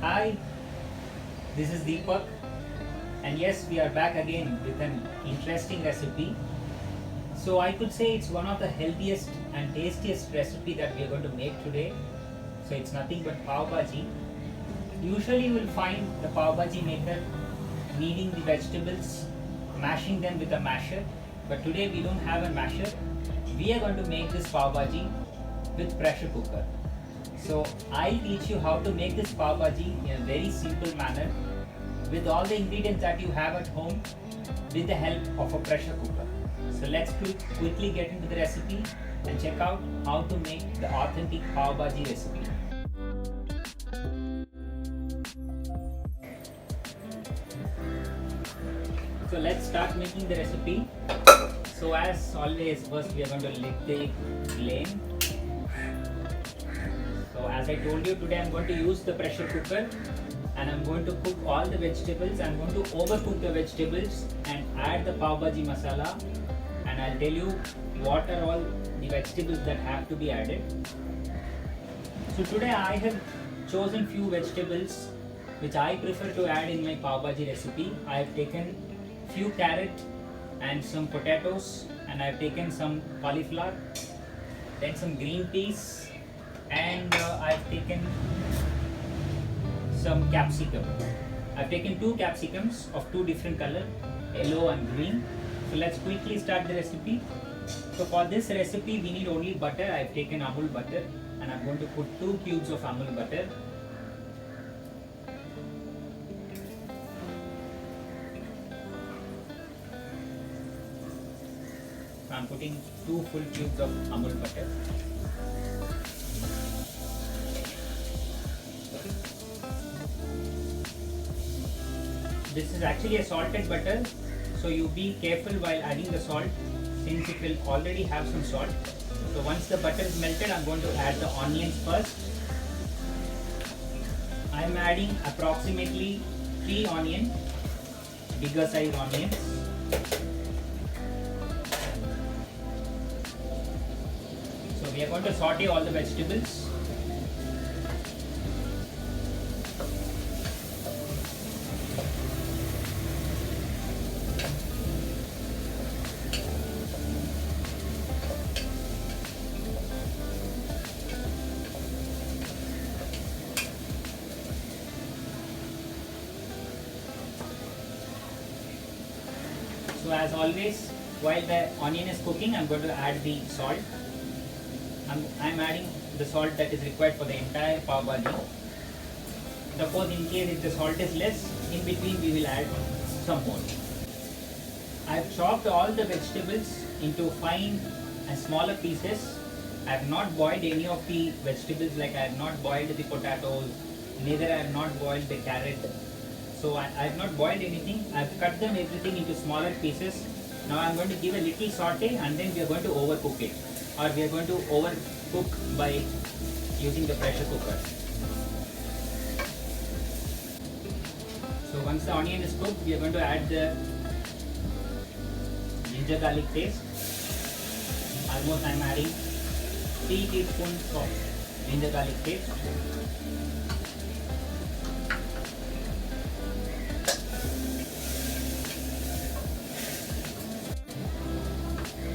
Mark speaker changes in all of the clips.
Speaker 1: Hi, this is Deepak, and yes, we are back again with an interesting recipe. So, I could say it's one of the healthiest and tastiest recipe that we are going to make today. So, it's nothing but pav bhaji. Usually, you will find the pav bhaji maker kneading the vegetables, mashing them with a masher. But today, we don't have a masher. We are going to make this pav bhaji with pressure cooker. So I'll teach you how to make this pav bhaji in a very simple manner with all the ingredients that you have at home with the help of a pressure cooker. So let's quickly get into the recipe and check out how to make the authentic pav bhaji recipe. So let's start making the recipe. So as always, first we are going to lit the flame. So as I told you, today I'm going to use the pressure cooker and I'm going to cook all the vegetables. I'm going to overcook the vegetables and add the pav bhaji masala, and I'll tell you what are all the vegetables that have to be added. So today I have chosen few vegetables which I prefer to add in my pav bhaji recipe. I have taken few carrot and some potatoes, and I have taken some cauliflower, then some green peas, and I've taken some capsicum. I've taken two capsicums of two different color, yellow and green. So let's quickly start the recipe. So for this recipe we need only butter. I've taken Amul butter and I'm going to put 2 cubes of Amul butter. So I'm putting 2 full cubes of Amul butter. This is actually a salted butter, so you be careful while adding the salt since it will already have some salt. So once the butter is melted, I'm going to add the onions first. I'm adding approximately 3 onions, bigger size onions. So we are going to saute all the vegetables. So as always, while the onion is cooking, I'm going to add the salt. I'm adding the salt that is required for the entire pav bhaji. Suppose in case if the salt is less, in between we will add some more. I've chopped all the vegetables into fine and smaller pieces. I have not boiled any of the vegetables, like I have not boiled the potatoes, neither I have not boiled the carrot. So I have not boiled anything. I have cut them everything into smaller pieces. Now I am going to give a little saute and then we are going to overcook it, or we are going to overcook by using the pressure cooker. So once the onion is cooked, we are going to add the ginger garlic paste. Almost I am adding 3 teaspoons of ginger garlic paste.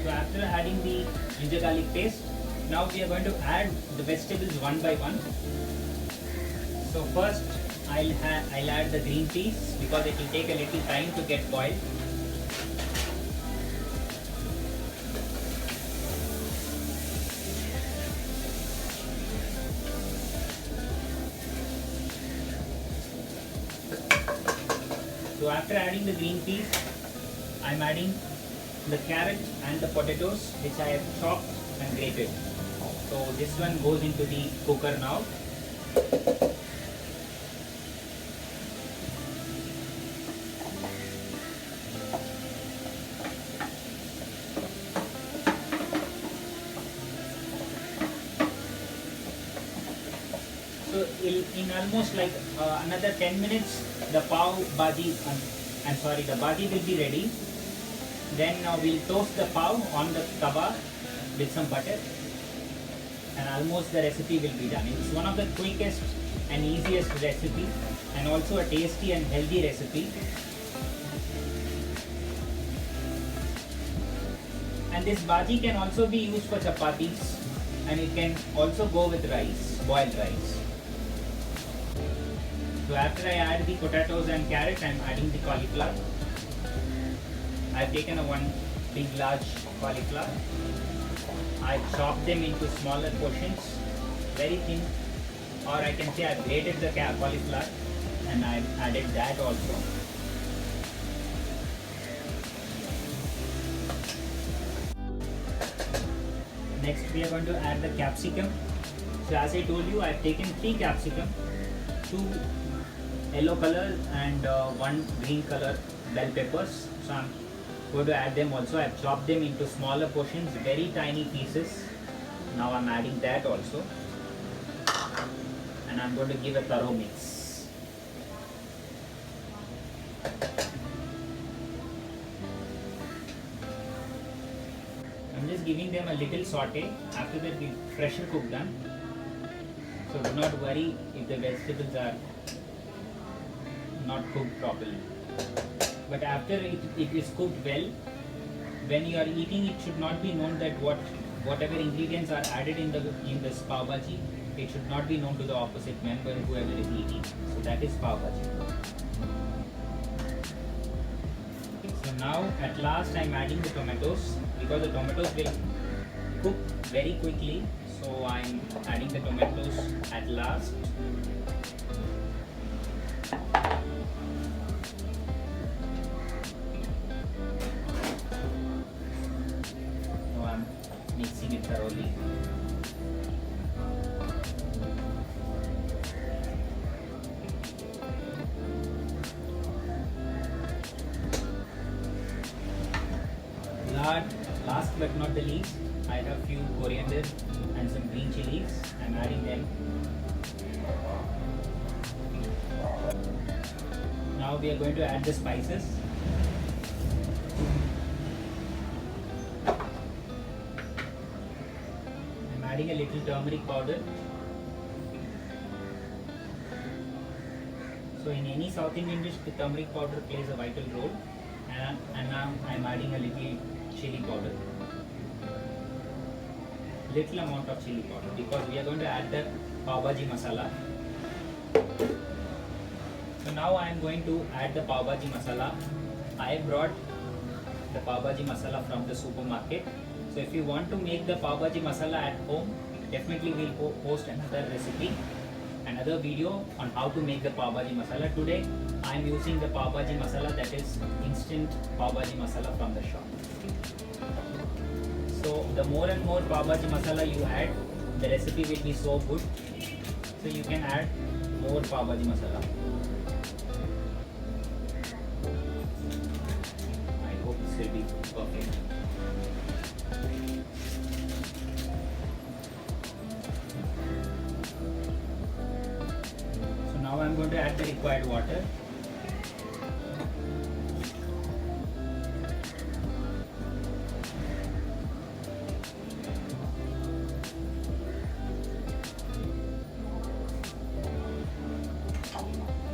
Speaker 1: So after adding the ginger garlic paste, now we are going to add the vegetables one by one. So first I'll add the green peas because it will take a little time to get boiled. So after adding the green peas, I'm adding the carrot and the potatoes which I have chopped and grated. So this one goes into the cooker now. So in almost like another 10 minutes, the pav bhaji, the bhaji will be ready. Then we'll toast the pav on the tawa with some butter. and almost the recipe will be done. It's one of the quickest and easiest recipe, and also a tasty and healthy recipe. And this bhaji can also be used for chapatis, and it can also go with rice, boiled rice. So after I add the potatoes and carrot, I am adding the cauliflower. I have taken one big large cauliflower. I chopped them into smaller portions, very thin, or I can say I grated the cauliflower and I added that also. Next we are going to add the capsicum. So as I told you, I have taken 3 capsicum, 2 yellow color and 1 green color bell peppers. So I'm going to add them also. I have chopped them into smaller portions, very tiny pieces. Now I'm adding that also, and I'm going to give a thorough mix. I'm just giving them a little saute. After that we pressure cook them. So do not worry if the vegetables are not cooked properly. But after it is cooked well, when you are eating, it should not be known that whatever ingredients are added in this pav bhaji, it should not be known to the opposite member, whoever is eating. So that is pav bhaji. So now at last I am adding the tomatoes, because the tomatoes will cook very quickly. So I am adding the tomatoes at last. Mixing it thoroughly. Last but not the least, I have few coriander and some green chilies. I'm adding them. Now we are going to add the spices. Adding a little turmeric powder. So in any South Indian dish, the turmeric powder plays a vital role. And now I am adding a little chili powder. Little amount of chili powder, because we are going to add the pav bhaji masala. So now I am going to add the pav bhaji masala. I brought the pav bhaji masala from the supermarket. So if you want to make the pav bhaji masala at home, definitely we'll post another recipe, another video on how to make the pav bhaji masala. Today I am using the pav bhaji masala, that is instant pav bhaji masala from the shop. So the more and more pav bhaji masala you add, the recipe will be so good. So you can add more pav bhaji masala. I hope this will be perfect. Now I am going to add the required water.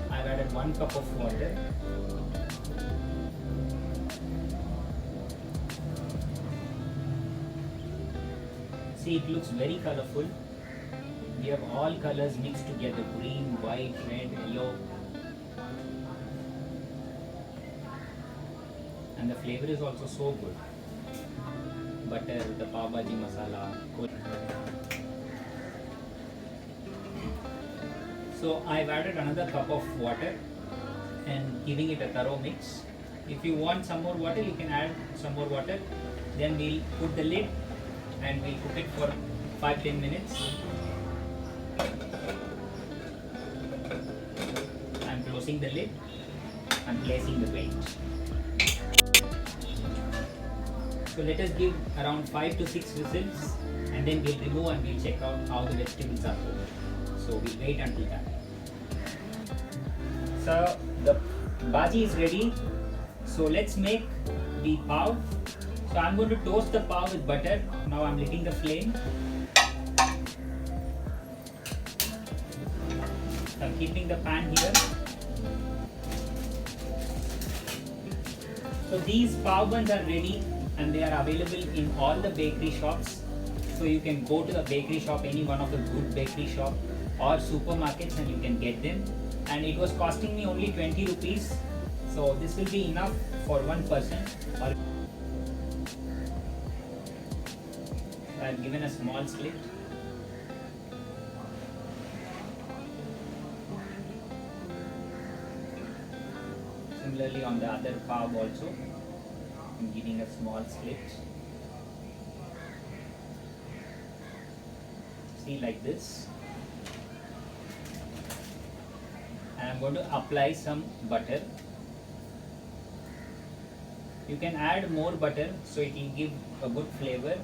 Speaker 1: I have added 1 cup of water. See, it looks very colorful. We have all colors mixed together: green, white, red, yellow, and the flavor is also so good. Butter, the pav bhaji masala. So I've added another cup of water and giving it a thorough mix. If you want some more water, you can add some more water. Then we'll put the lid and we'll cook it for 5-10 minutes. I'm closing the lid and placing the weight. So let us give around 5 to 6 whistles, and then we'll remove and we'll check out how the vegetables are cooked. So we'll wait until that. So the bhaji is ready. So let's make the pav. So I'm going to toast the pav with butter. Now I'm lighting the flame. keeping the pan here. So these pav buns are ready and they are available in all the bakery shops. So you can go to the bakery shop, any one of the good bakery shop or supermarkets, and you can get them. And it was costing me only 20 rupees. So this will be enough for one person. I have given a small slit. Similarly on the other pav also, I'm giving a small slit. See, like this. And I'm going to apply some butter. You can add more butter so it will give a good flavor.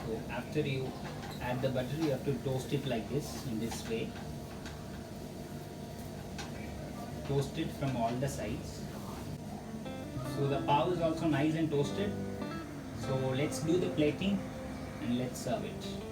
Speaker 1: So after you add the butter, you have to toast it like this, in this way. Toast it from all the sides. So the pav is also nice and toasted. So let's do the plating and let's serve it.